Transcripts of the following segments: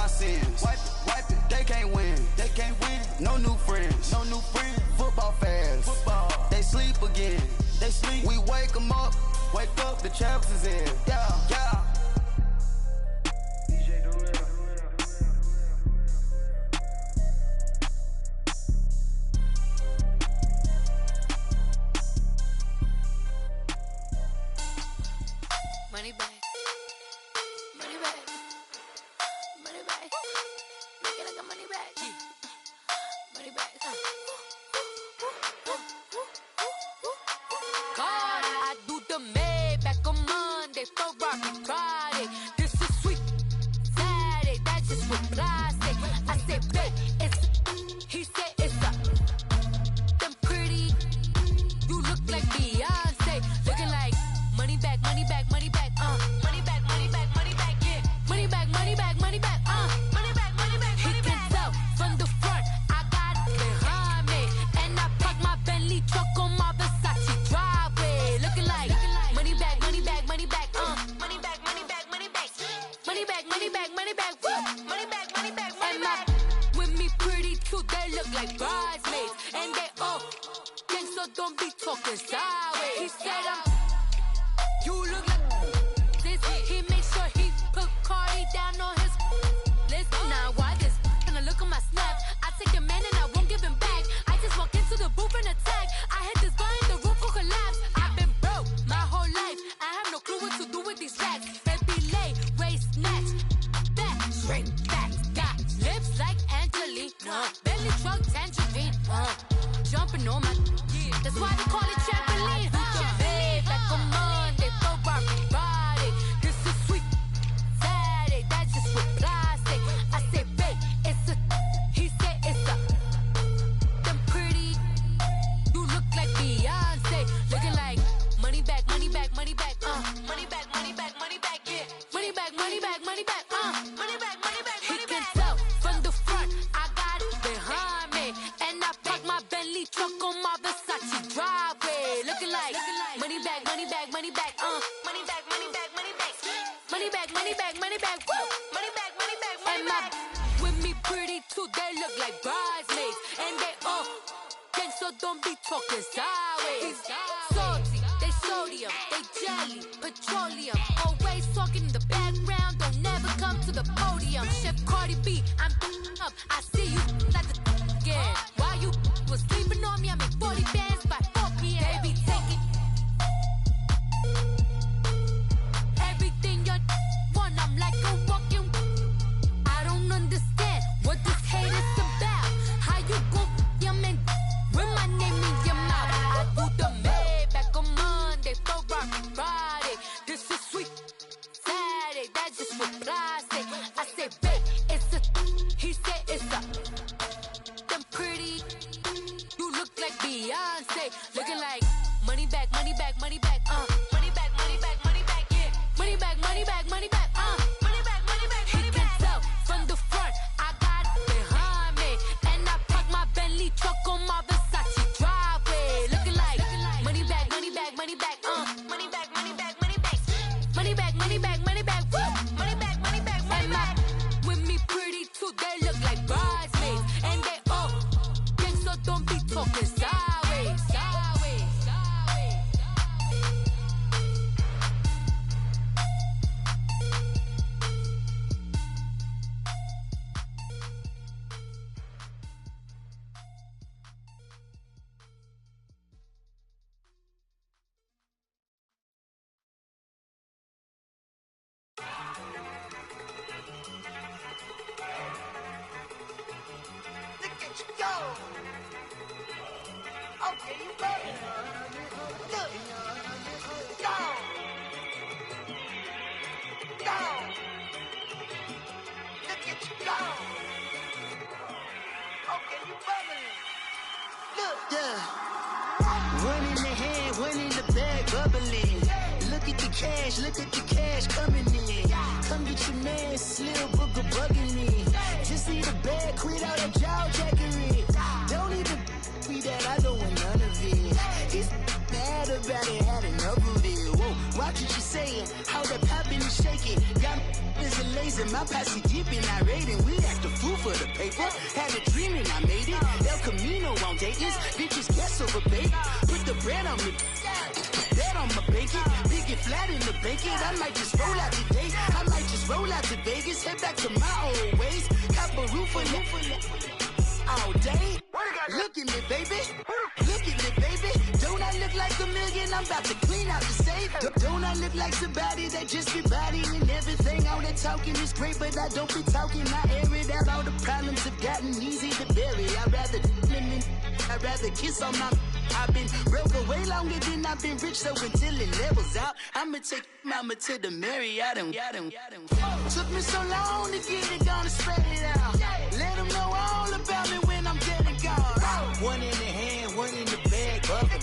sins. Wipe it, they can't win. No new friends. Football fans. They sleep again. We wake them up. The champs is in. Yeah. Money back. Make it like a money back. Money back. God, I do the Maybach on Monday, Ferrari Friday. This is sweet Saturday, that's just what plastic. I say, babe, he said it's a. Them pretty, you look like Beyonce, looking like money back, money back, money back, money back, money back, money back, yeah, money back, money back, money back, money back, money back. He can tell from the front, I got it behind me, and I park my Bentley truck on my Versace driveway, looking like money back, money back, money back, money back, money back, money back, money back, money back, money back, money back, money back, money back. With me pretty too, they look like bridesmaids, and they all gang, so don't be talking sideways. He said you look like this. He made sure he put Cardi down on his list. Now why this? Gonna look at my snap. I take a man and I won't give him back. I just walk into the booth and attack. I hit this guy in the roof will collapse. I've been broke my whole life. I have no clue what to do with these racks. Baby lay, waist snatch, back, shrink back. Got lips like Angelina, belly truck tangerine. Jumping on my, that's why they call it trampoline. Back on Monday, Ferrari Friday. This is sweet Saturday, that's just what plastic. I say, babe, it's a. He said it's a. Them pretty, you look like Beyonce, looking like money back, money back, money back, money back, money back, money back, yeah, money back, money back, money back, money back, money back. He can tell from the front, I got it behind me, and I park my Bentley truck on my Versace driveway, looking like money back, money back, money back, money back, money back, money back, money back, money back, money back, money back, money back, money back. With me pretty too, they look like bridesmaids, and they all gang, so don't be talking sideways. Salty, they sodium, they jelly, petroleum, always talking in the background, don't never come to the podium. Chef Cardi B, I'm up, I see you like the again. While you was sleeping on me, I make 40 bands by 4 p.m. Baby, take it. Everything you want, I'm like a walking. I don't understand what this hate is about. How you gon' your man with my name in your mouth? I do the Maybach on Monday, Ferrari Friday. This is sweet Saturday, that's just what plastic. I say, babe, it's a. He said it's a. Them pretty, you look like Beyonce, looking like money back, money back, money back, money back, money back, money back, yeah, money back, money back, money back, money back, money back. He can tell from the front, I got it behind me, and I park my Bentley truck on my Versace driveway, looking like money back, money back, money back, money back, money back, money back, money back, money back, money back, money back, money back, money back. With me pretty too, they look like bridesmaids, and they all gang, so don't be talking sideways. Look at you go. Okay, you ready? Look. Go. Go. Look at you go. Okay, you bubbling. Look. Yeah. One in the hand, one in the bag, bubbling. Look at the cash coming in. Come get your man, Slim Booger bugging me. Just need a bag, quit all that jaw jackery. Don't even be that, I don't want none of it. He's mad about it, had enough of it. Whoa, watch what you saying, how that poppin' and shaking. Got is a lazy Bitches in my posse deep and irate, and we act a fool for the paper. Had a dream and I made it. El Camino on Dayton's. Bitches guess over bait. Put the bread on me. That on my bacon. Big and flat in the bacon. I might just roll out today. I might just roll out to Vegas. Head back to my old ways. Cop a roof for all day. Look at me, baby. Look at me, baby. Don't I look like a million? I'm about to clean out the safe. Don't I look like somebody that just be bodying everything? All that talking is great, but I don't be talking. I air it out. All the problems have gotten easy to bury. I'd rather kiss on my. I've been broke way longer than I've been rich, so until it levels out, I'ma take mama to the Marriott and took me so long to get it, gonna spread it out. Let them know all about me when I'm dead and gone. One in the hand, one in the bag, bubbling.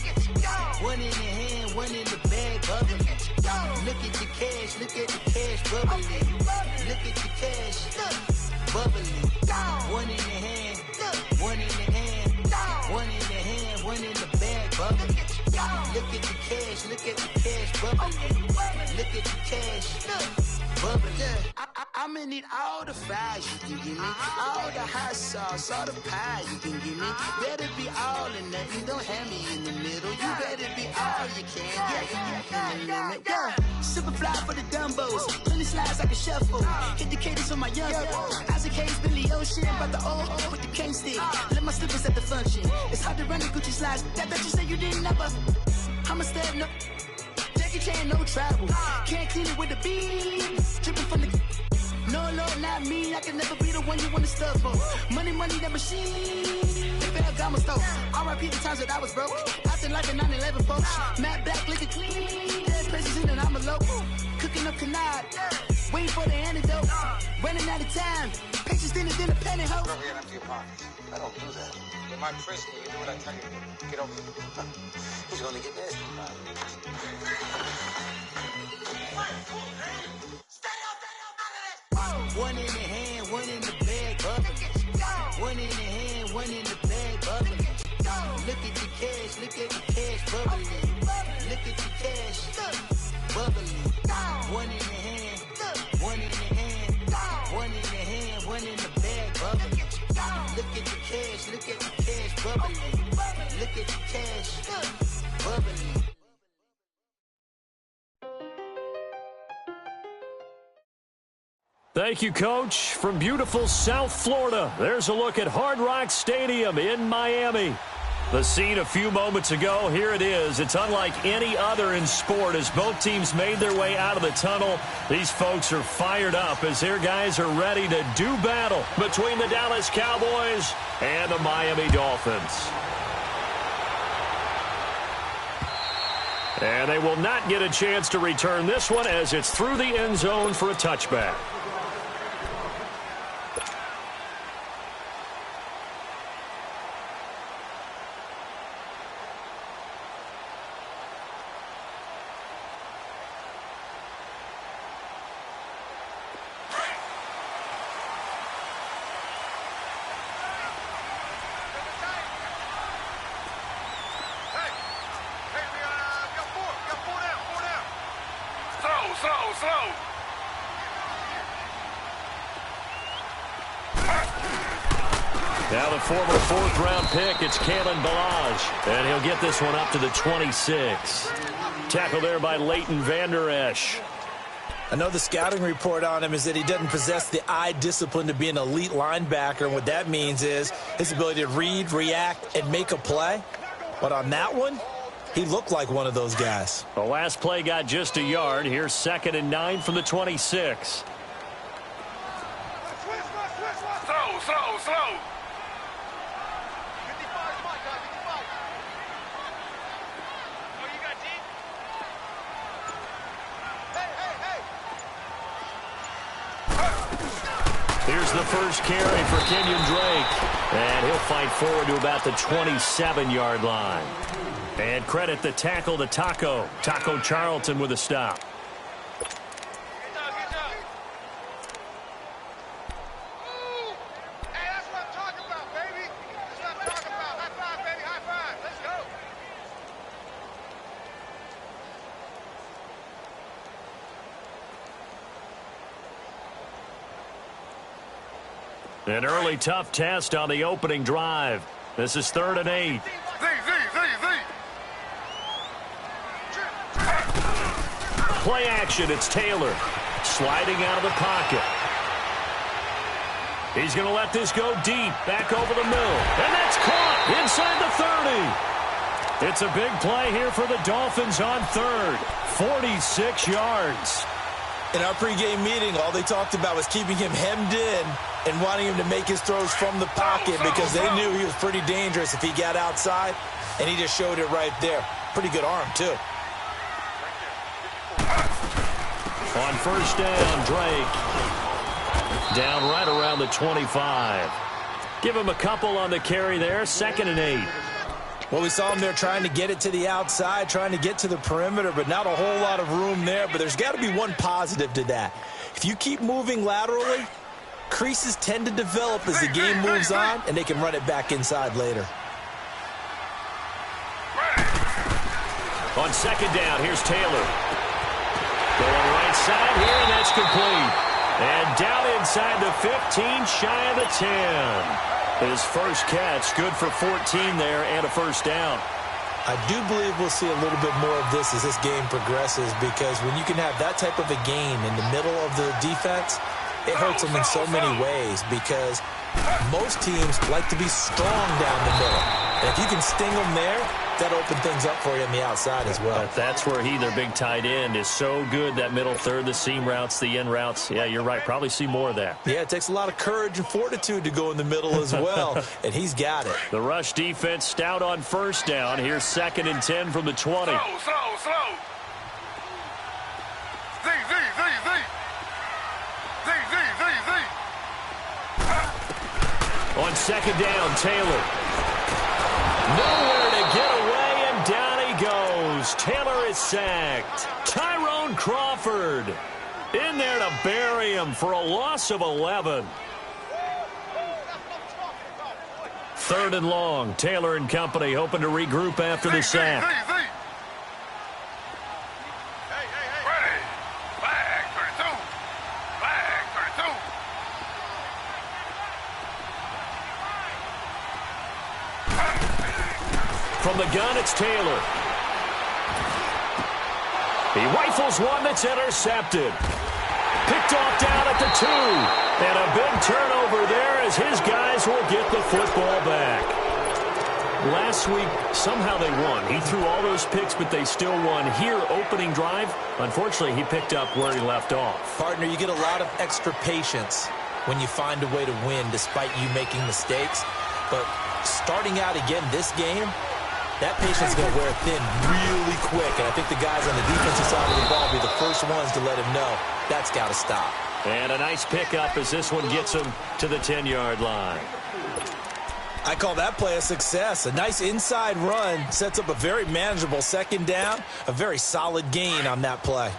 One in the hand, one in the bag, bubbling. Look at the cash, look at the cash bubbling. Look at the cash, bubbling. One in the hand, one in the hand, one in the hand, one in the bag, bubbling. Look at the cash, look at the cash bubbling. Look at the cash, bubbling. I'ma need all the fries you can give me, all the hot sauce, all the pie you can give me. Better be all or nothing, don't have me in the middle. You better be all you can, yeah. Super fly for the Dumbos, plenty slides like a shuffle. Hit the cadence on my young Isaac Hayes, Billy Ocean, but the old with the cane stick. Let my slippers at the function. It's hard to run the Gucci slides. That you say you didn't never. I'm a step no. Jackie Chan, no travel. Can't clean it with the beat. Dripping from the. No, Lord, not me. I can never be the one you wanna stuff for. Money, that machine. They fell down my stove. R.I.P. the times that I was broke. Acting like a 9/11 folks. Matte black, liquor clean. Dead places in and I'm a local. Cooking up canard. Waiting for the antidote. Running out of time. Patience thinner than a penny hoe. Go over here and empty your pockets. I don't do that. In my prison, you do what I tell you to. Get over here. He's gonna get nasty. One in the hand, one in the bag, bubbling. One in the hand, one in the bag, bubbling. Look at the cash, look at the cash bubbling. Look at the cash bubbling. One in the hand, one in the hand, one in the hand, one in the bag, bubbling. Look at the cash, look at the cash bubbling. Look at the cash bubbling. Thank you, Coach. From beautiful South Florida, there's a look at Hard Rock Stadium in Miami. The scene a few moments ago, here it is. It's unlike any other in sport as both teams made their way out of the tunnel. These folks are fired up as their guys are ready to do battle between the Dallas Cowboys and the Miami Dolphins. And they will not get a chance to return this one as it's through the end zone for a touchback. Now the former fourth-round pick, it's Kalen Ballage, and he'll get this one up to the 26. Tackle there by Leighton Vander Esch. I know the scouting report on him is that he doesn't possess the eye discipline to be an elite linebacker. And what that means is his ability to read, react, and make a play. But on that one, he looked like one of those guys. The last play got just a yard. Here's 2nd and 9 from the 26. Slow. Here's the first carry for Kenyon Drake. And he'll fight forward to about the 27-yard line. And credit the tackle to Taco. Taco Charlton with a stop. An early tough test on the opening drive. This is 3rd and 8. Play action, it's Taylor. Sliding out of the pocket. He's going to let this go deep, back over the middle. And that's caught inside the 30. It's a big play here for the Dolphins on 3rd. 46 yards. In our pregame meeting, all they talked about was keeping him hemmed in and wanting him to make his throws from the pocket because they knew he was pretty dangerous if he got outside, and he just showed it right there. Pretty good arm, too. On 1st down, Drake. Down right around the 25. Give him a couple on the carry there. 2nd and 8. Well, we saw him there trying to get it to the outside, trying to get to the perimeter, but not a whole lot of room there. But there's got to be one positive to that. If you keep moving laterally, creases tend to develop as the game moves on, and they can run it back inside later. On 2nd down, here's Taylor. Going right side here, and that's complete. And down inside the 15, shy of the 10. His first catch, good for 14 there and a 1st down. I do believe we'll see a little bit more of this as this game progresses, because when you can have that type of a gain in the middle of the defense, it hurts them in so many ways, because most teams like to be strong down the middle. And if you can sting them there, that open things up for you on the outside as well. But that's where their big tight end, is so good, that middle third, the seam routes, the in routes. Yeah, you're right. Probably see more of that. Yeah, it takes a lot of courage and fortitude to go in the middle as well, and he's got it. The rush defense stout on 1st down. Here's 2nd and 10 from the 20. Slow. On 2nd down, Taylor. Nowhere to get away, and down he goes. Taylor is sacked. Tyrone Crawford in there to bury him for a loss of 11. 3rd and long. Taylor and company hoping to regroup after the sack. From the gun, it's Taylor. He rifles one that's intercepted. Picked off down at the 2. And a big turnover there as his guys will get the football back. Last week, somehow they won. He threw all those picks, but they still won. Here, opening drive, unfortunately, he picked up where he left off. Partner, you get a lot of extra patience when you find a way to win despite you making mistakes. But starting out again this game, that patience is going to wear thin really quick, and I think the guys on the defensive side of the ball will be the first ones to let him know that's got to stop. And a nice pickup as this one gets him to the 10-yard line. I call that play a success. A nice inside run sets up a very manageable 2nd down, a very solid gain on that play.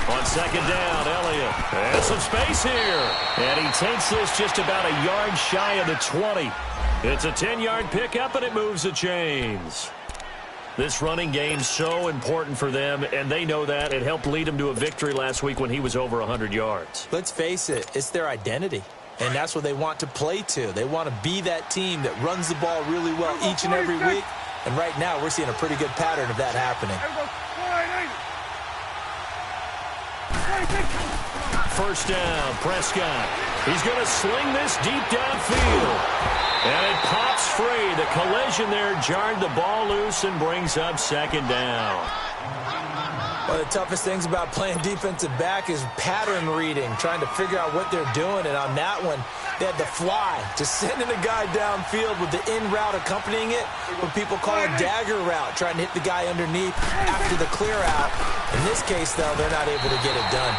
On 2nd down, Elliott has some space here. And he takes this just about a yard shy of the 20. It's a 10-yard pickup, and it moves the chains. This running game's so important for them, and they know that. It helped lead them to a victory last week when he was over 100 yards. Let's face it, it's their identity, and that's what they want to play to. They want to be that team that runs the ball really well each and every week, and right now we're seeing a pretty good pattern of that happening. 1st down, Prescott. He's going to sling this deep downfield. And it pops free. The collision there jarred the ball loose and brings up 2nd down. One of the toughest things about playing defensive back is pattern reading, trying to figure out what they're doing. And on that one, they had the fly, just sending a guy downfield with the in route accompanying it, what people call a dagger route, trying to hit the guy underneath after the clear out. In this case, though, they're not able to get it done.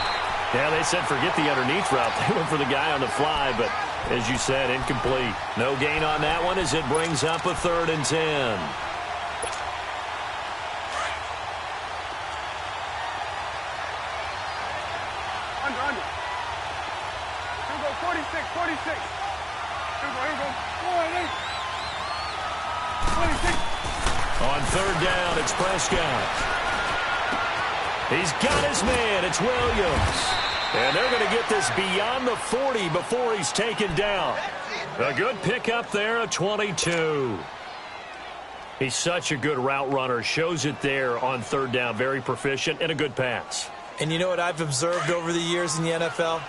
Yeah, they said forget the underneath route. They went for the guy on the fly, but as you said, incomplete. No gain on that one as it brings up a 3rd and 10. Under. Here we go, 46. Here we go. 46. On third down, it's Prescott. He's got his man. It's Williams. And they're going to get this beyond the 40 before he's taken down. A good pickup there, a 22. He's such a good route runner. Shows it there on third down. Very proficient and a good pass. And you know what I've observed over the years in the NFL?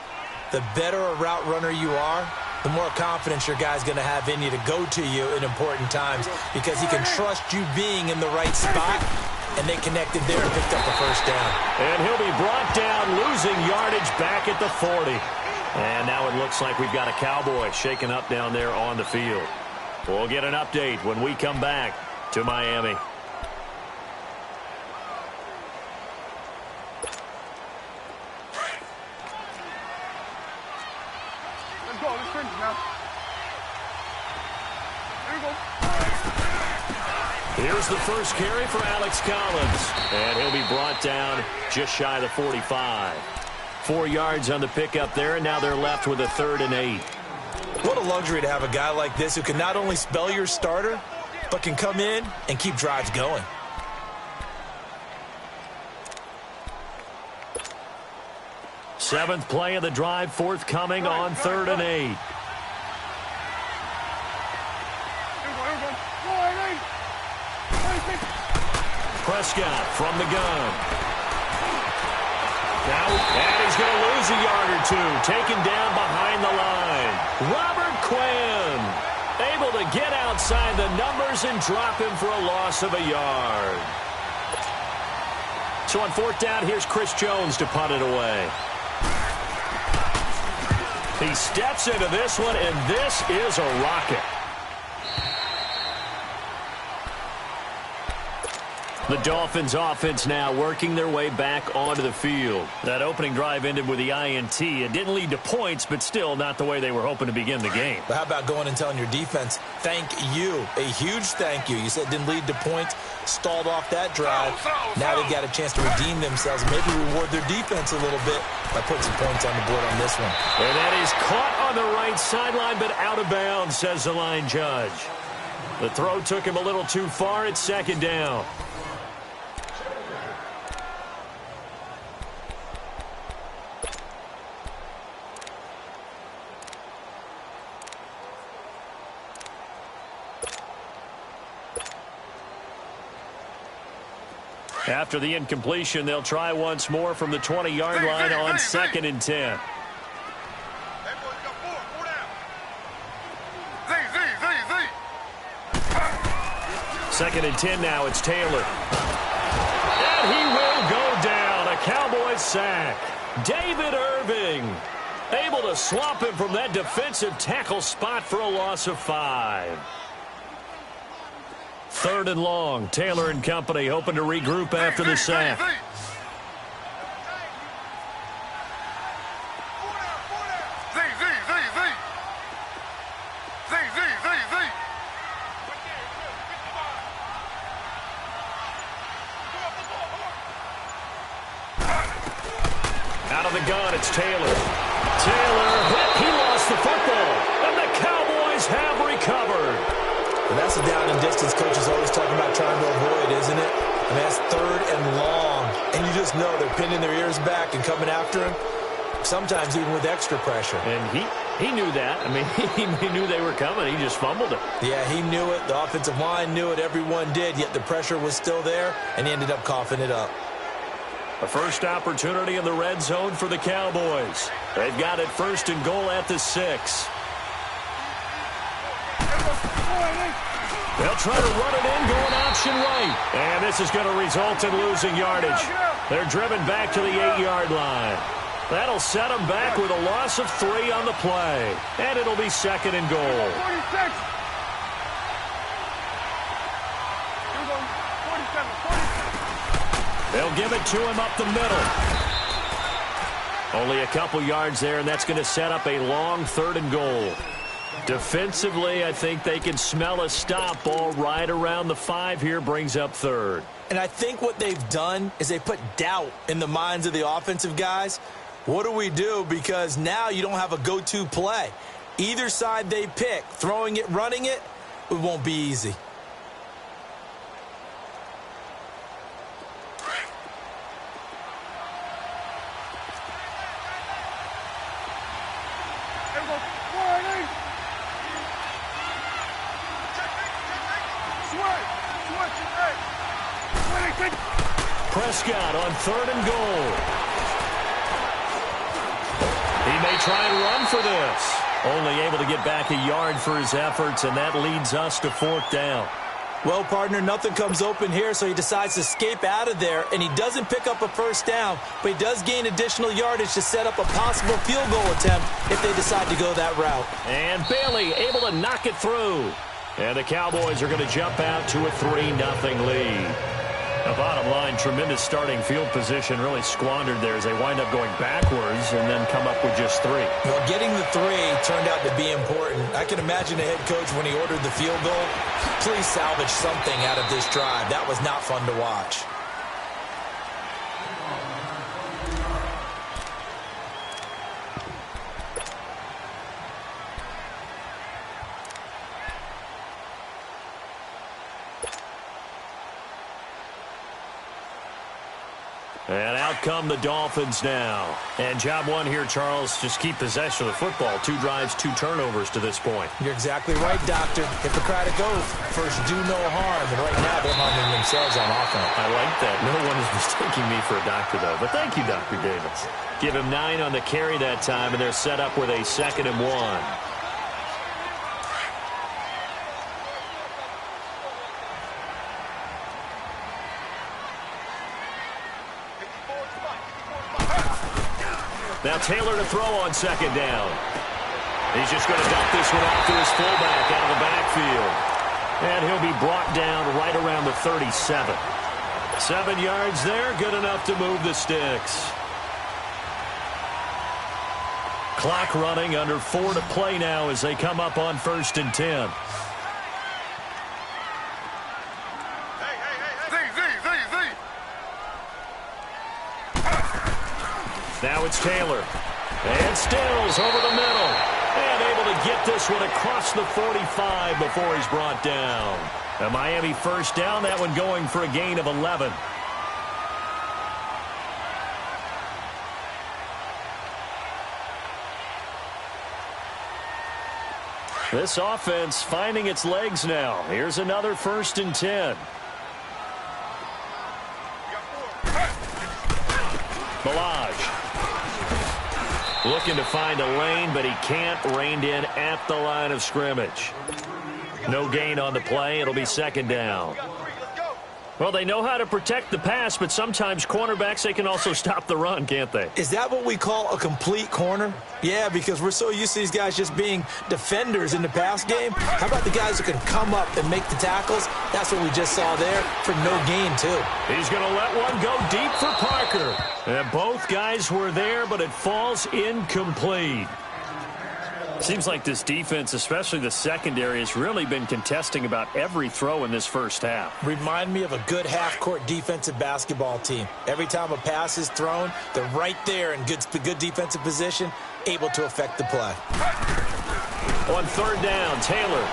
The better a route runner you are, the more confidence your guy's going to have in you to go to you in important times because he can trust you being in the right spot, and they connected there and picked up the first down. And he'll be brought down, losing yardage back at the 40. And now it looks like we've got a Cowboy shaken up down there on the field. We'll get an update when we come back to Miami. Let's go. Let's finish now. Here we go. Here's the first carry for Alex Collins. And he'll be brought down just shy of the 45. 4 yards on the pickup there, and now they're left with a 3rd and 8. What a luxury to have a guy like this who can not only spell your starter, but can come in and keep drives going. Seventh play of the drive, forthcoming on 3rd and 8. Prescott from the gun. Now, and he's going to lose a yard or two. Taken down behind the line. Robert Quinn able to get outside the numbers and drop him for a loss of a yard. So on 4th down, here's Chris Jones to punt it away. He steps into this one, and this is a rocket. The Dolphins offense now working their way back onto the field. That opening drive ended with the INT. It didn't lead to points, but still not the way they were hoping to begin the game. But how about going and telling your defense, thank you, a huge thank you. You said it didn't lead to points, stalled off that drive. Now they've got a chance to redeem themselves, maybe reward their defense a little bit by putting some points on the board on this one. And that is caught on the right sideline, but out of bounds, says the line judge. The throw took him a little too far. It's 2nd down. After the incompletion, they'll try once more from the 20-yard line on 2nd and 10. Second and 10 now. It's Taylor. And he will go down. A Cowboys sack. David Irving able to swamp him from that defensive tackle spot for a loss of 5. 3rd and long. Taylor and company hoping to regroup after the sack. Out of the gun, it's Taylor. Taylor hit. He lost the football. And the Cowboys have recovered. And that's a down and distance coaches always talking about trying to avoid, isn't it? I mean, that's 3rd and long. And you just know they're pinning their ears back and coming after him, sometimes even with extra pressure. And he knew that. I mean, he knew they were coming. He just fumbled it. Yeah, he knew it. The offensive line knew it. Everyone did, yet the pressure was still there, and he ended up coughing it up. A first opportunity in the red zone for the Cowboys. They've got it 1st and goal at the 6. They'll try to run it in, going option right. And this is going to result in losing yardage. They're driven back to the 8-yard line. That'll set them back with a loss of 3 on the play. And it'll be 2nd and goal. 46. They'll give it to him up the middle. Only a couple yards there, and that's going to set up a long 3rd and goal. Defensively, I think they can smell a stop ball right around the 5 here, brings up 3rd. And I think what they've done is they put doubt in the minds of the offensive guys. What do we do? Because now you don't have a go-to play. Either side they pick, throwing it, running it, it won't be easy. Prescott on 3rd and goal. He may try and run for this. Only able to get back a yard for his efforts, and that leads us to 4th down. Well, partner, nothing comes open here, so he decides to escape out of there, and he doesn't pick up a 1st down, but he does gain additional yardage to set up a possible field goal attempt if they decide to go that route. And Bailey able to knock it through. And the Cowboys are going to jump out to a 3-0 lead. The bottom line, tremendous starting field position, really squandered there as they wind up going backwards and then come up with just 3. Well, getting the 3 turned out to be important. I can imagine the head coach when he ordered the field goal, please salvage something out of this drive. That was not fun to watch. And out come the Dolphins now. And job one here, Charles, just keep possession of the football. 2 drives, 2 turnovers to this point. You're exactly right, Doctor. Hippocratic oath, first do no harm. And right now they're harming themselves on offense. I like that. No one is mistaking me for a doctor, though. But thank you, Dr. Davis. Give him 9 on the carry that time, and they're set up with a 2nd and 1. Now Taylor to throw on 2nd down. He's just going to dump this one off to his fullback out of the backfield. And he'll be brought down right around the 37. 7 yards there, good enough to move the sticks. Clock running, under 4 to play now as they come up on 1st and 10. Now it's Taylor. And Stills over the middle. And able to get this one across the 45 before he's brought down. A Miami 1st down, that one going for a gain of 11. This offense finding its legs now. Here's another 1st and 10. Balaj. Looking to find a lane, but he can't. Reined in at the line of scrimmage. No gain on the play. It'll be 2nd down. Well, they know how to protect the pass, but sometimes cornerbacks, they can also stop the run, can't they? Is that what we call a complete corner? Yeah, because we're so used to these guys just being defenders in the pass game. How about the guys who can come up and make the tackles? That's what we just saw there for no gain, too. He's going to let one go deep for Parker. And both guys were there, but it falls incomplete. Seems like this defense, especially the secondary, has really been contesting about every throw in this 1st half. Remind me of a good half-court defensive basketball team. Every time a pass is thrown, they're right there in good defensive position, able to affect the play. On 3rd down, Taylor.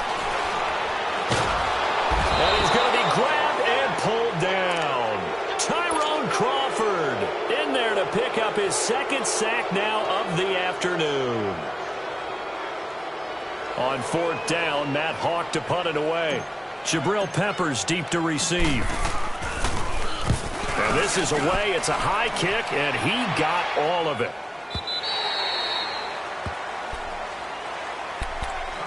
And he's going to be grabbed and pulled down. Tyrone Crawford in there to pick up his 2nd sack now of the afternoon. On 4th down, Matt Hawk to punt it away. Jabril Peppers deep to receive. And this is away. It's a high kick, and he got all of it.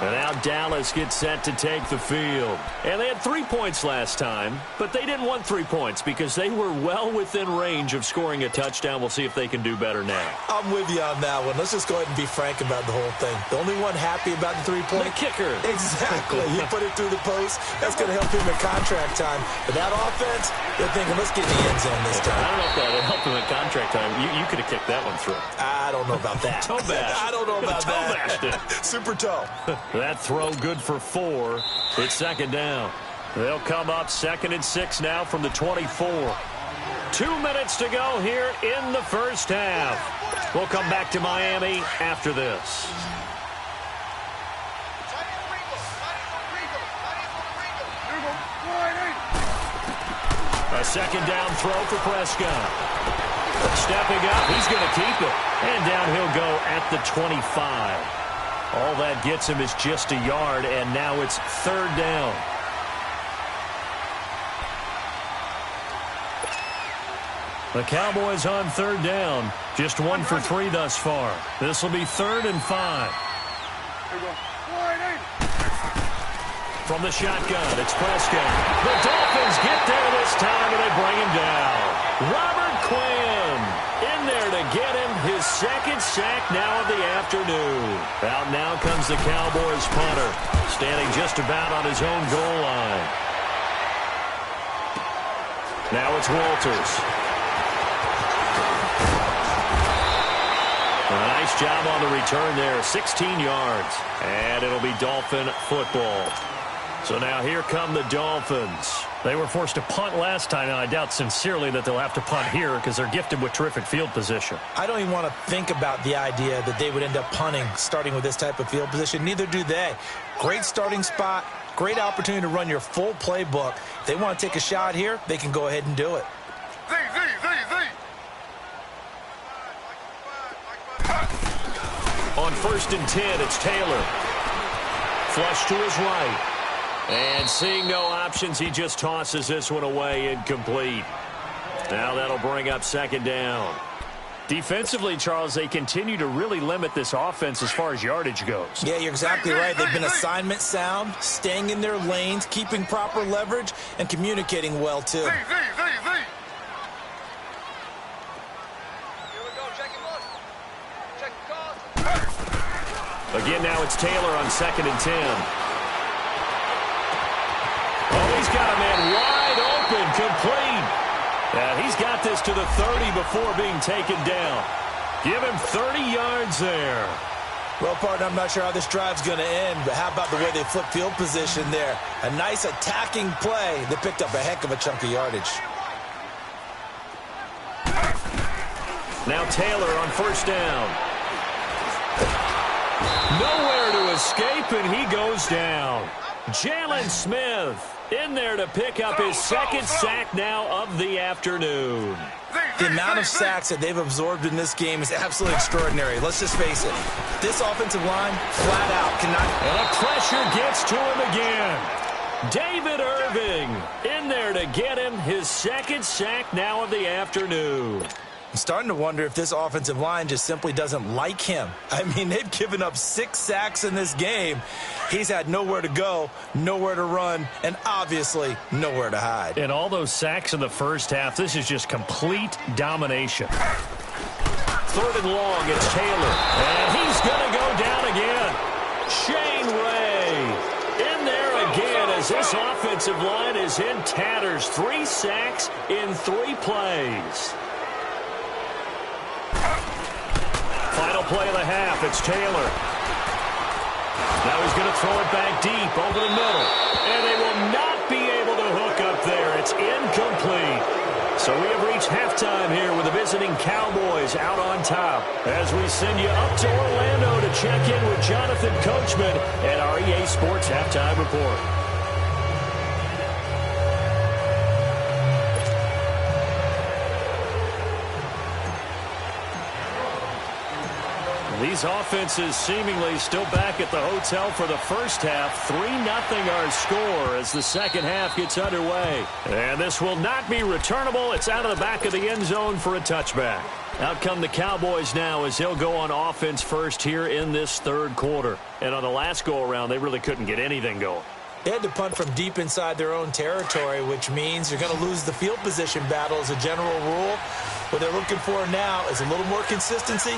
And now Dallas gets set to take the field. And they had 3 points last time, but they didn't want 3 points because they were well within range of scoring a touchdown. We'll see if they can do better now. I'm with you on that one. Let's just go ahead and be frank about the whole thing. The only one happy about the 3-point? The kicker. Exactly. He put it through the post. That's going to help him at contract time. But that offense, they're thinking, let's get in the end zone this time. I don't know if that would help him at contract time. You could have kicked that one through. I don't know about that. Toe bash. I don't know about that. Toe bashed it. Super toe. That throw good for 4. It's 2nd down. They'll come up 2nd and 6 now from the 24. 2 minutes to go here in the 1st half. We'll come back to Miami after this. A 2nd down throw for Prescott. Stepping up, he's going to keep it. And down he'll go at the 25. All that gets him is just a yard, and now it's 3rd down. The Cowboys on third down. Just 1 for 3 thus far. This will be 3rd and 5. Here we go. From the shotgun, it's Prescott. The Dolphins get there this time, and they bring him down. Robert Quinn in there to get him his 2nd sack now of the afternoon. Out now comes the Cowboys punter, standing just about on his own goal line. Now it's Walters. A nice job on the return there, 16 yards. And it'll be Dolphin football. So now here come the Dolphins. They were forced to punt last time, and I doubt sincerely that they'll have to punt here because they're gifted with terrific field position. I don't even want to think about the idea that they would end up punting starting with this type of field position. Neither do they. Great starting spot, great opportunity to run your full playbook. If they want to take a shot here, they can go ahead and do it. On 1st and 10, it's Taylor. Flush to his right. And seeing no options, he just tosses this one away incomplete. Now that'll bring up 2nd down. Defensively, Charles, they continue to really limit this offense as far as yardage goes. Yeah, you're exactly right. They've been assignment sound, staying in their lanes, keeping proper leverage, and communicating well, too. Again, now it's Taylor on 2nd and 10. Oh, he's got a man wide open, complete. And he's got this to the 30 before being taken down. Give him 30 yards there. Well, partner, I'm not sure how this drive's going to end, but how about the way they flip field position there? A nice attacking play that picked up a heck of a chunk of yardage. Now Taylor on 1st down. Nowhere to escape, and he goes down. Jalen Smith in there to pick up his 2nd sack now of the afternoon. The amount of sacks that they've absorbed in this game is absolutely extraordinary. Let's just face it. This offensive line, flat out, cannot... And the pressure gets to him again. David Irving in there to get him his 2nd sack now of the afternoon. I'm starting to wonder if this offensive line just simply doesn't like him. I mean, they've given up 6 sacks in this game. He's had nowhere to go, nowhere to run, and obviously nowhere to hide. And all those sacks in the first half, this is just complete domination. 3rd and long, it's Taylor. And he's going to go down again. Shane Ray in there again as this offensive line is in tatters. 3 sacks in 3 plays. Final play of the half, it's Taylor. Now he's going to throw it back deep over the middle. And they will not be able to hook up there. It's incomplete. So we have reached halftime here with the visiting Cowboys out on top. As we send you up to Orlando to check in with Jonathan Coachman and our EA Sports Halftime Report. These offenses seemingly still back at the hotel for the first half. 3-0 our score as the second half gets underway. And this will not be returnable. It's out of the back of the end zone for a touchback. Out come the Cowboys now as they'll go on offense first here in this 3rd quarter. And on the last go-around, they really couldn't get anything going. They had to punt from deep inside their own territory, which means you're going to lose the field position battle as a general rule. What they're looking for now is a little more consistency,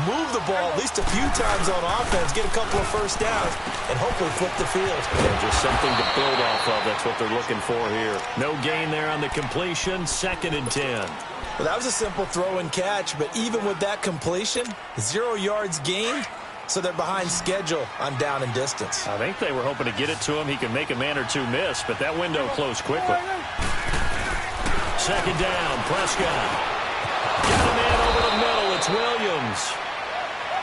move the ball at least a few times on offense, get a couple of first downs, and hopefully flip the field. And just something to build off of. That's what they're looking for here. No gain there on the completion. 2nd and 10. Well, that was a simple throw and catch, but even with that completion, 0 yards gained, so they're behind schedule on down and distance. I think they were hoping to get it to him. He could make a man or two miss, but that window closed quickly. 2nd down, Prescott. Got a man over the middle. It's Williams.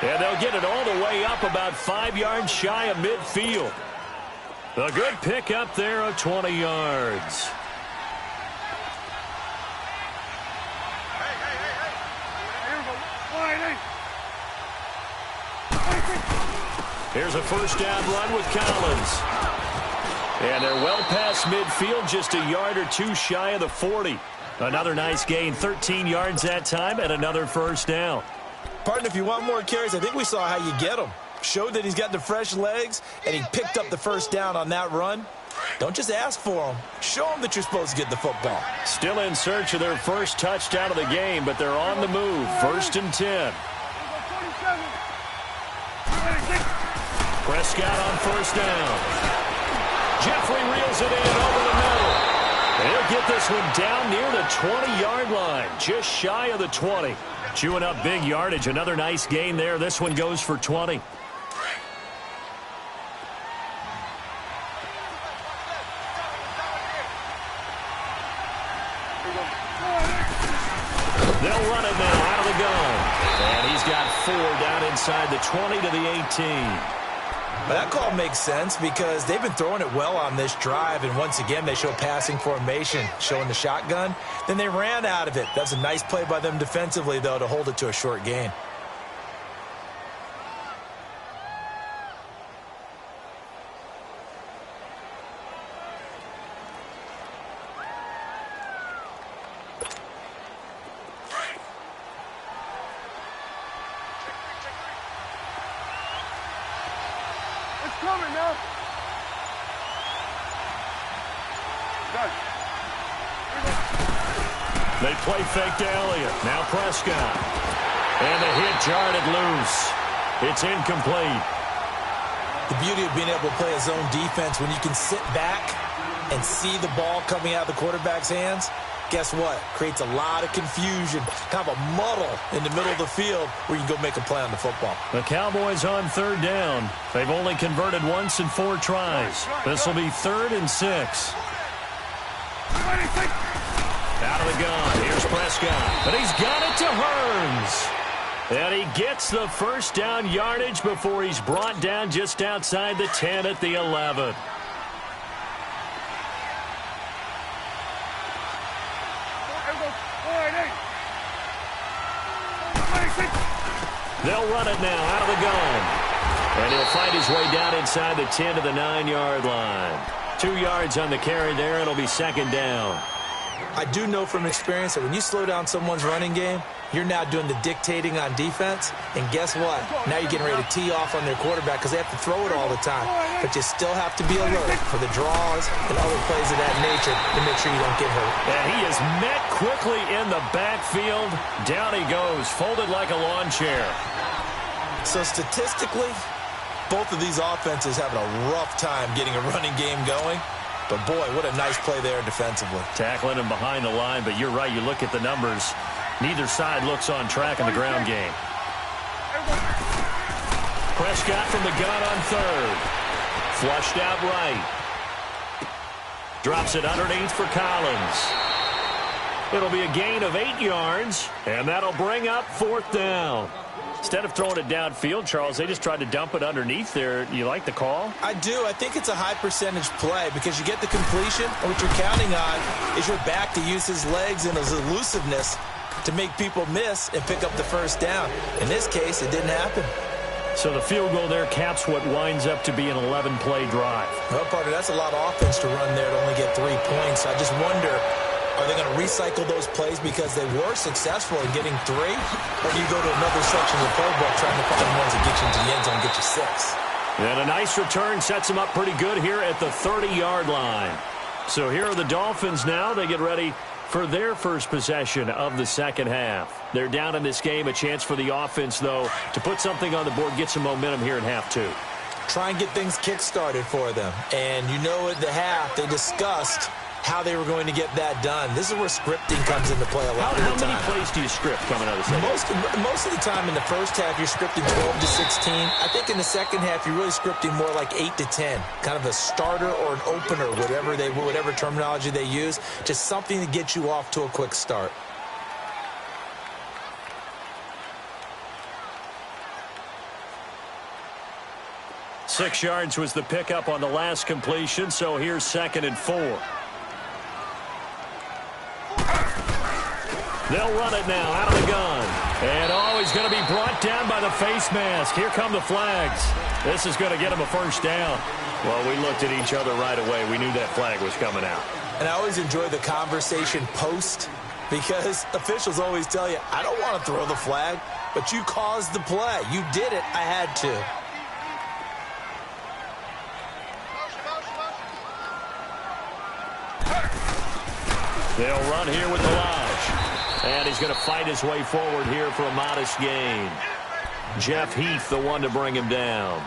And they'll get it all the way up about 5 yards shy of midfield. A good pick up there of 20 yards. Here's a first down run with Collins. And they're well past midfield, just a yard or two shy of the 40. Another nice gain, 13 yards that time, and another first down. Partner, if you want more carries, I think we saw how you get him. Showed that he's got the fresh legs, and he picked up the first down on that run. Don't just ask for him. Show him that you're supposed to get the football. Still in search of their first touchdown of the game, but they're on the move. 1st and 10. Prescott on first down. Jeffrey reels it in over the middle. He'll get this one down near the 20-yard line, just shy of the 20. Chewing up big yardage. Another nice gain there. This one goes for 20. They'll run it now out of the gun. And he's got 4 down inside the 20 to the 18. But that call makes sense because they've been throwing it well on this drive, and once again they show passing formation, showing the shotgun. Then they ran out of it. That's a nice play by them defensively, though, to hold it to a short gain. Coming now. Done. They play fake to Elliott. Now Prescott. And the hit jarred it loose. It's incomplete. The beauty of being able to play a zone defense when you can sit back and see the ball coming out of the quarterback's hands, guess what? Creates a lot of confusion, kind of a muddle in the middle of the field where you can go make a play on the football. The Cowboys on 3rd down. They've only converted once in 4 tries. This will be 3rd and 6. Out of the gun. Here's Prescott. But he's got it to Hearns. And he gets the first down yardage before he's brought down just outside the 10 at the 11. They'll run it now out of the gun. And he'll fight his way down inside the 10 to the 9-yard line. 2 yards on the carry there. It'll be 2nd down. I do know from experience that when you slow down someone's running game, you're now doing the dictating on defense. And guess what? Now you're getting ready to tee off on their quarterback because they have to throw it all the time. But you still have to be alert for the draws and other plays of that nature to make sure you don't get hurt. And he is met quickly in the backfield. Down he goes, folded like a lawn chair. So statistically, both of these offenses having a rough time getting a running game going. But, boy, what a nice play there defensively. Tackling him behind the line, but you're right. You look at the numbers. Neither side looks on track in the ground game. Prescott from the gun on 3rd. Flushed out right. Drops it underneath for Collins. It'll be a gain of 8 yards, and that'll bring up 4th down. Instead of throwing it downfield, Charles, they just tried to dump it underneath there. You like the call? I do. I think it's a high percentage play because you get the completion, and what you're counting on is your back to use his legs and his elusiveness to make people miss and pick up the first down. In this case, it didn't happen. So the field goal there caps what winds up to be an 11-play drive. Well, partner, that's a lot of offense to run there to only get 3 points. I just wonder, are they going to recycle those plays because they were successful in getting 3? Or do you go to another section of the playbook trying to find ones that get you into the end zone and get you 6? And a nice return sets them up pretty good here at the 30-yard line. So here are the Dolphins now. They get ready for their first possession of the second half. They're down in this game. A chance for the offense, though, to put something on the board, get some momentum here in half 2. Try and get things kick-started for them. And you know at the half, they discussed how they were going to get that done. This is where scripting comes into play a lot of the time. How many plays do you script coming out of the second half? Most of the time in the first half, you're scripting 12 to 16. I think in the second half, you're really scripting more like 8 to 10. Kind of a starter or an opener, whatever terminology they use. Just something to get you off to a quick start. Six yards was the pickup on the last completion, so here's 2nd and 4. They'll run it now out of the gun. And he's going to be brought down by the face mask. Here come the flags. This is going to get him a first down. Well, we looked at each other right away. We knew that flag was coming out. And I always enjoy the conversation post because officials always tell you, I don't want to throw the flag, but you caused the play. You did it. I had to. They'll run here with Balaj. And he's going to fight his way forward here for a modest gain. Jeff Heath, the one to bring him down.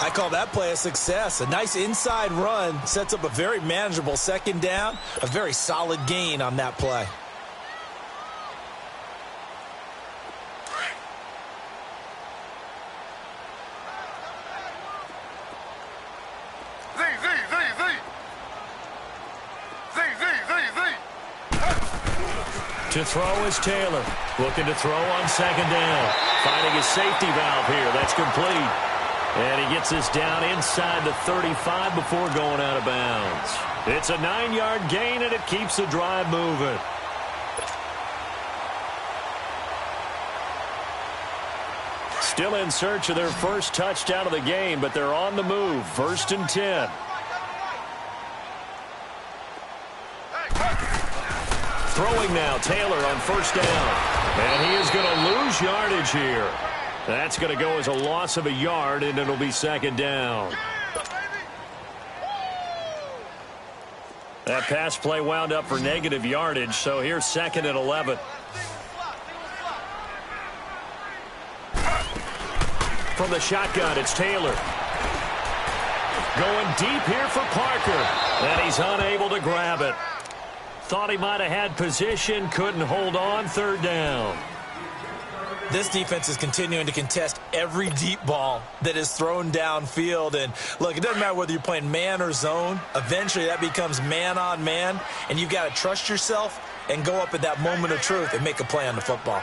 I call that play a success. A nice inside run sets up a very manageable second down. A very solid gain on that play. To throw is Taylor. Looking to throw on second down. Finding his safety valve here. That's complete. And he gets this down inside the 35 before going out of bounds. It's a 9-yard gain, and it keeps the drive moving. Still in search of their first touchdown of the game, but they're on the move. 1st and 10. Throwing now, Taylor on first down. And he is going to lose yardage here. That's going to go as a loss of a yard, and it'll be second down. That pass play wound up for negative yardage, so here's 2nd and 11. From the shotgun, it's Taylor. Going deep here for Parker, and he's unable to grab it. Thought he might have had position, couldn't hold on, 3rd down. This defense is continuing to contest every deep ball that is thrown downfield. And, look, it doesn't matter whether you're playing man or zone. Eventually that becomes man on man, and you've got to trust yourself and go up at that moment of truth and make a play on the football.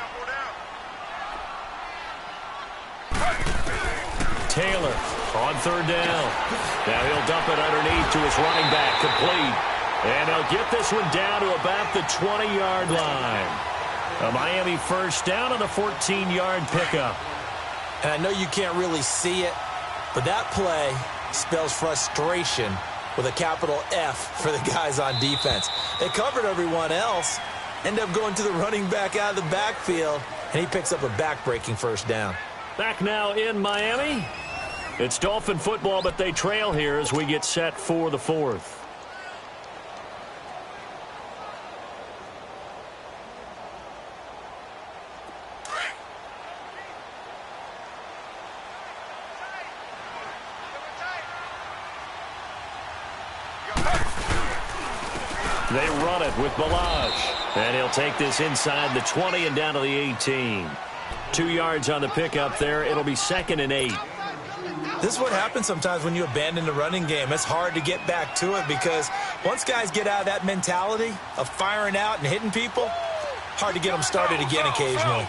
Taylor on 3rd down. Now he'll dump it underneath to his running back, complete. And they'll get this one down to about the 20-yard line. A Miami first down on the 14-yard pickup. And I know you can't really see it, but that play spells frustration with a capital F for the guys on defense. They covered everyone else, end up going to the running back out of the backfield, and he picks up a back-breaking first down. Back now in Miami. It's Dolphin football, but they trail here as we get set for the 4th. They run it with Balaj. And he'll take this inside the 20 and down to the 18. 2 yards on the pickup there. It'll be 2nd and 8. This is what happens sometimes when you abandon the running game. It's hard to get back to it because once guys get out of that mentality of firing out and hitting people, hard to get them started again occasionally.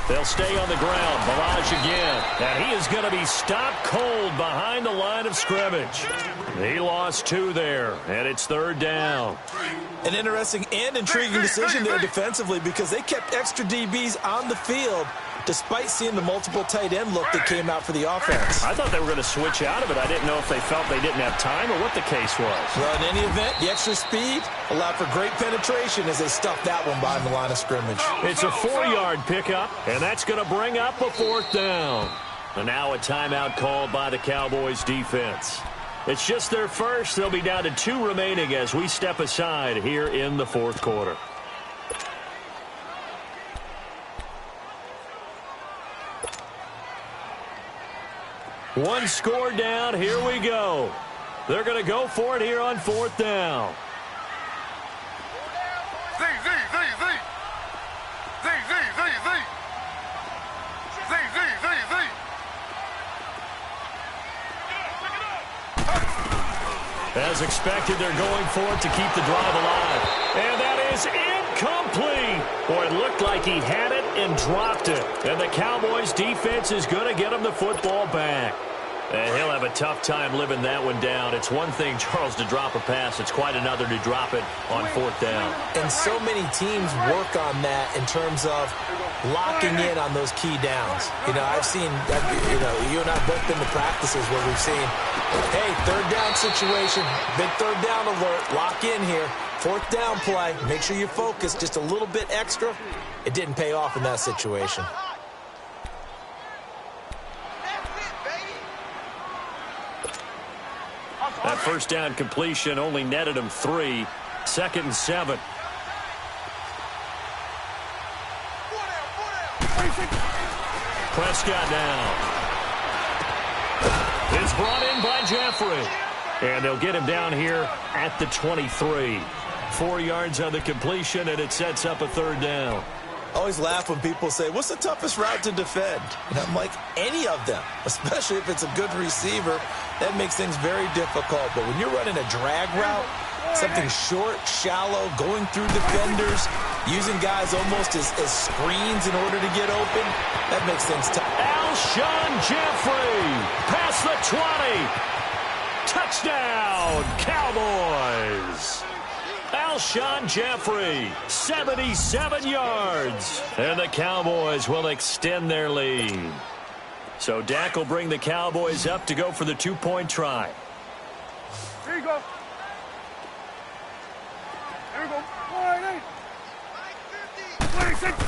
They'll stay on the ground. Balaj again. And he is going to be stopped cold behind the line of scrimmage. He lost 2 there, and it's 3rd down. An interesting and intriguing decision there defensively because they kept extra DBs on the field despite seeing the multiple tight end look that came out for the offense. I thought they were going to switch out of it. I didn't know if they felt they didn't have time or what the case was. Well, in any event, the extra speed allowed for great penetration as they stuffed that one behind the line of scrimmage. It's a 4-yard pickup, and that's going to bring up a 4th down. And now a timeout called by the Cowboys defense. It's just their first. They'll be down to 2 remaining as we step aside here in the 4th quarter. One score down. Here we go. They're going to go for it here on 4th down. As expected, they're going for it to keep the drive alive. And that is incomplete. Boy, it looked like he had it and dropped it. And the Cowboys defense is going to get him the football back. And he'll have a tough time living that one down. It's one thing, Charles, to drop a pass. It's quite another to drop it on fourth down. And so many teams work on that in terms of locking in on those key downs. You know, I've seen, you and I have both been to practices where we've seen, hey, third down situation, big third down alert, lock in here. Fourth down play, make sure you focus just a little bit extra. It didn't pay off in that situation. That first down completion only netted him 3. 2nd and 7. Prescott now. It's brought in by Jeffrey. And they'll get him down here at the 23. 4 yards on the completion, and it sets up a third down. I always laugh when people say, what's the toughest route to defend? And I'm like, any of them, especially if it's a good receiver. That makes things very difficult. But when you're running a drag route, something short, shallow, going through defenders, using guys almost as screens in order to get open, that makes things tough. Alshon Jeffrey past the 20. Touchdown, Cowboys. Alshon Jeffrey, 77 yards. And the Cowboys will extend their lead. So Dak will bring the Cowboys up to go for the 2-point try. Here you go. Here you go. 26.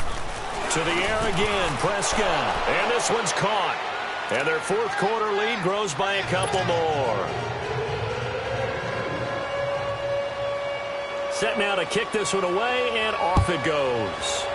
To the air again, Prescott. And this one's caught. And their fourth quarter lead grows by a couple more. Set now to kick this one away, and off it goes.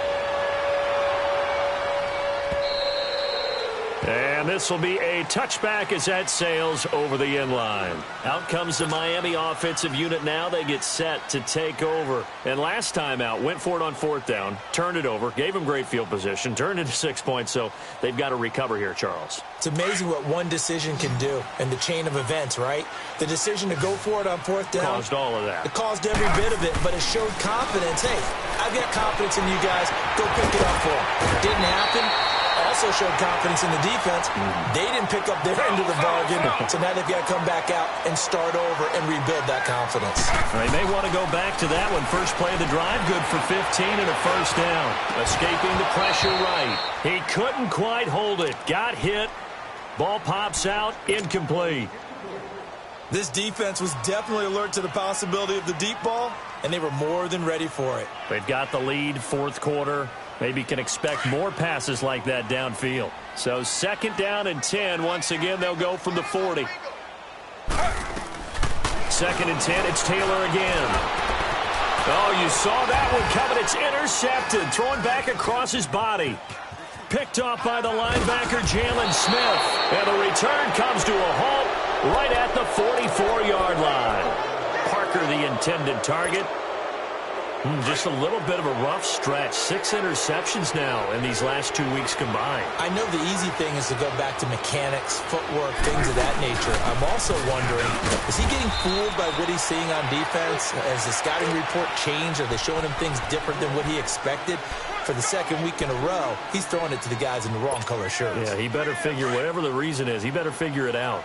And this will be a touchback as that sails over the end line. Out comes the Miami offensive unit now. They get set to take over. And last time out, went for it on fourth down, turned it over, gave them great field position, turned it to 6 points, so they've got to recover here, Charles. It's amazing what one decision can do in the chain of events, right? The decision to go for it on fourth down. Caused all of that. It caused every bit of it, but it showed confidence. Hey, I've got confidence in you guys. Go pick it up for them. Didn't happen. Also showed confidence in the defense. They didn't pick up their end of the bargain, so now they've got to come back out and start over and rebuild that confidence. They may want to go back to that one. First play of the drive, good for 15 and a first down. Escaping the pressure right. He couldn't quite hold it. Got hit. Ball pops out, incomplete. This defense was definitely alert to the possibility of the deep ball, and they were more than ready for it. They've got the lead, fourth quarter. Maybe can expect more passes like that downfield. So 2nd down and 10. Once again, they'll go from the 40. 2nd and 10. It's Taylor again. Oh, you saw that one coming. It's intercepted. Thrown back across his body. Picked off by the linebacker, Jalen Smith. And the return comes to a halt right at the 44-yard line. Parker, the intended target. Just a little bit of a rough stretch. 6 interceptions now in these last 2 weeks combined. I know the easy thing is to go back to mechanics, footwork, things of that nature. I'm also wondering, is he getting fooled by what he's seeing on defense? Has the scouting report changed? Are they showing him things different than what he expected? For the 2nd week in a row, he's throwing it to the guys in the wrong color shirts. Yeah, he better figure, whatever the reason is, he better figure it out.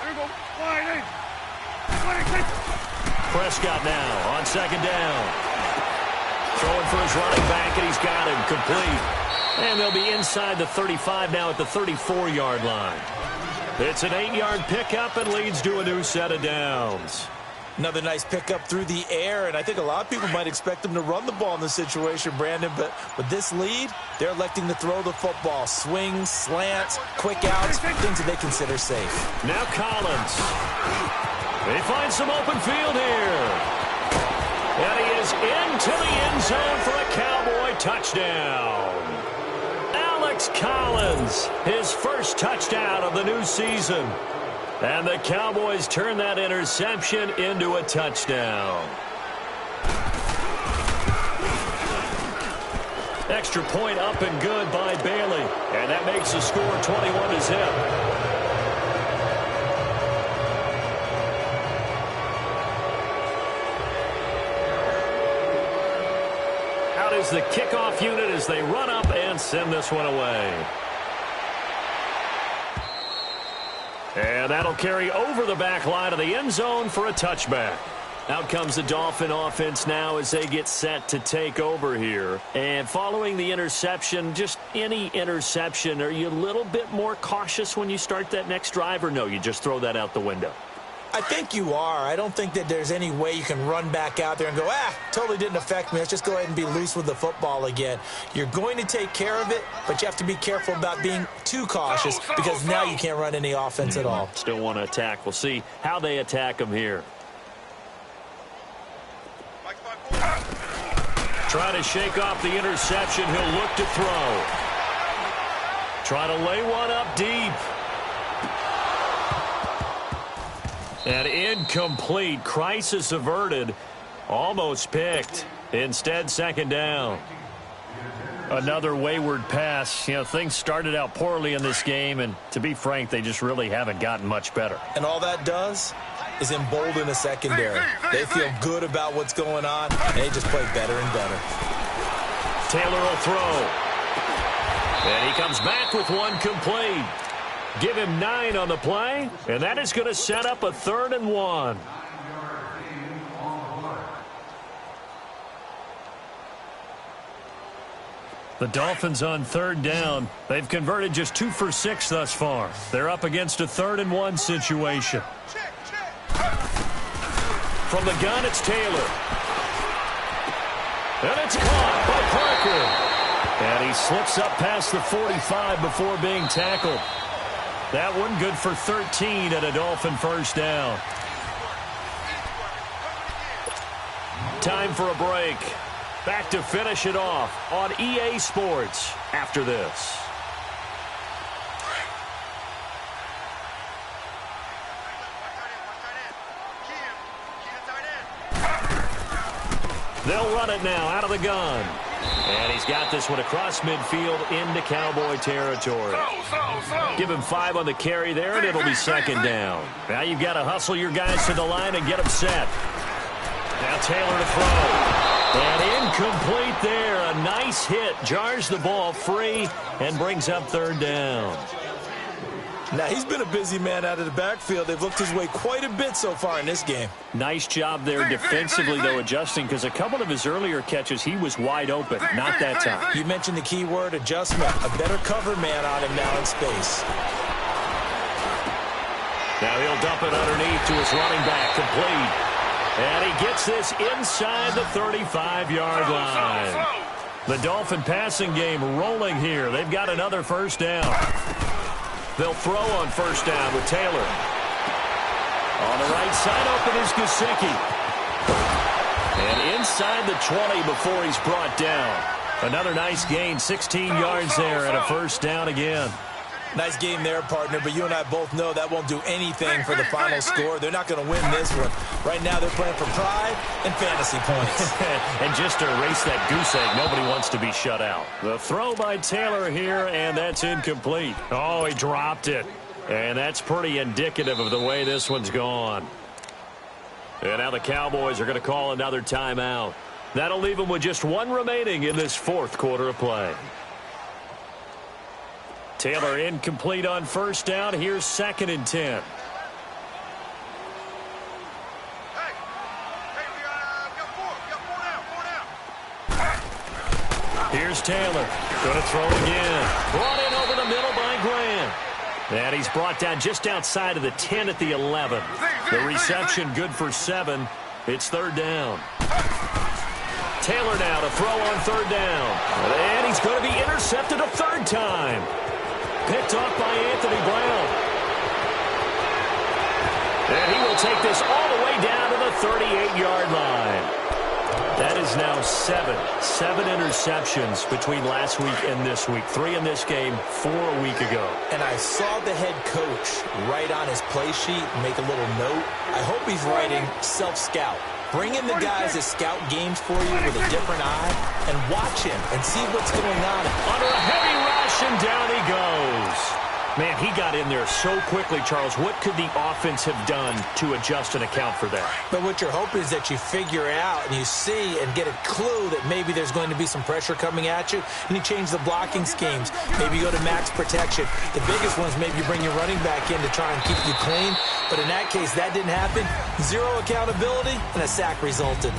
There you go. 28. Prescott now on 2nd down. Throwing for his running back, and he's got him complete. And they'll be inside the 35 now at the 34-yard line. It's an 8-yard pickup and leads to a new set of downs. Another nice pickup through the air, and I think a lot of people might expect them to run the ball in this situation, Brandon, but with this lead, they're electing to throw the football. Swings, slants, quick outs, things that they consider safe. Now Collins. He finds some open field here. And he is into the end zone for a Cowboy touchdown. Alex Collins, his first touchdown of the new season. And the Cowboys turn that interception into a touchdown. Extra point up and good by Bailey. And that makes the score 21-0. is the kickoff unit as they run up and send this one away. And that'll carry over the back line of the end zone for a touchback. Out comes the Dolphin offense now as they get set to take over here. And following the interception, just any interception, are you a little bit more cautious when you start that next drive, or no, you just throw that out the window? I think you are. I don't think that there's any way you can run back out there and go, totally didn't affect me. Let's just go ahead and be loose with the football again. You're going to take care of it, but you have to be careful about being too cautious because now you can't run any offense at all. Still want to attack. We'll see how they attack them here. Try to shake off the interception. He'll look to throw. Try to lay one up deep. And incomplete. Crisis averted. Almost picked. Instead, second down. Another wayward pass. You know, things started out poorly in this game, and to be frank, they just really haven't gotten much better. And all that does is embolden the secondary. They feel good about what's going on, and they just play better and better. Taylor will throw. And he comes back with one complete. Give him 9 on the play, and that is going to set up a 3rd and 1. The Dolphins on 3rd down. They've converted just 2 for 6 thus far. They're up against a 3rd and 1 situation. From the gun, it's Taylor. And it's caught by Parker. And he slips up past the 45 before being tackled. That one good for 13 and a Dolphin first down. Time for a break. Back to finish it off on EA Sports after this. They'll run it now out of the gun. And he's got this one across midfield into Cowboy territory. Give him 5 on the carry there, and it'll be second down. Now you've got to hustle your guys to the line and get them set. Now Taylor to throw. And incomplete there. A nice hit. Jars the ball free and brings up 3rd down. Now, he's been a busy man out of the backfield. They've looked his way quite a bit so far in this game. Nice job there defensively, though, adjusting, because a couple of his earlier catches, he was wide open. Not that time. You mentioned the key word, adjustment. A better cover man on him now in space. Now he'll dump it underneath to his running back, complete. And he gets this inside the 35-yard line. The Dolphin passing game rolling here. They've got another first down. They'll throw on first down with Taylor. On the right side, open is Gesicki. And inside the 20 before he's brought down. Another nice gain, 16 yards there and a first down again. Nice game there, partner, but you and I both know that won't do anything for the final score. They're not going to win this one. Right now they're playing for pride and fantasy points. And just to erase that goose egg, nobody wants to be shut out. The throw by Taylor here, and that's incomplete. Oh, he dropped it. And that's pretty indicative of the way this one's gone. And now the Cowboys are going to call another timeout. That'll leave them with just 1 remaining in this 4th quarter of play. Taylor incomplete on first down. Here's 2nd and 10. Here's Taylor. Going to throw again. Brought in over the middle by Grant. And he's brought down just outside of the 10 at the 11. The reception good for 7. It's 3rd down. Taylor now to throw on 3rd down. And he's going to be intercepted a 3rd time. Picked off by Anthony Brown. And he will take this all the way down to the 38-yard line. That is now 7 interceptions between last week and this week. 3 in this game, 4 a week ago. And I saw the head coach write on his play sheet, make a little note. I hope he's writing self-scout. Bring in the guys that scout games for you with a different eye and watch him and see what's going on. Under a heavy rush, and down he goes. Man, he got in there so quickly, Charles. What could the offense have done to adjust and account for that? But what you're hoping is that you figure out and you see and get a clue that maybe there's going to be some pressure coming at you, and you change the blocking schemes. Maybe you go to max protection. The biggest one is maybe you bring your running back in to try and keep you clean. But in that case, that didn't happen. Zero accountability, and a sack resulted.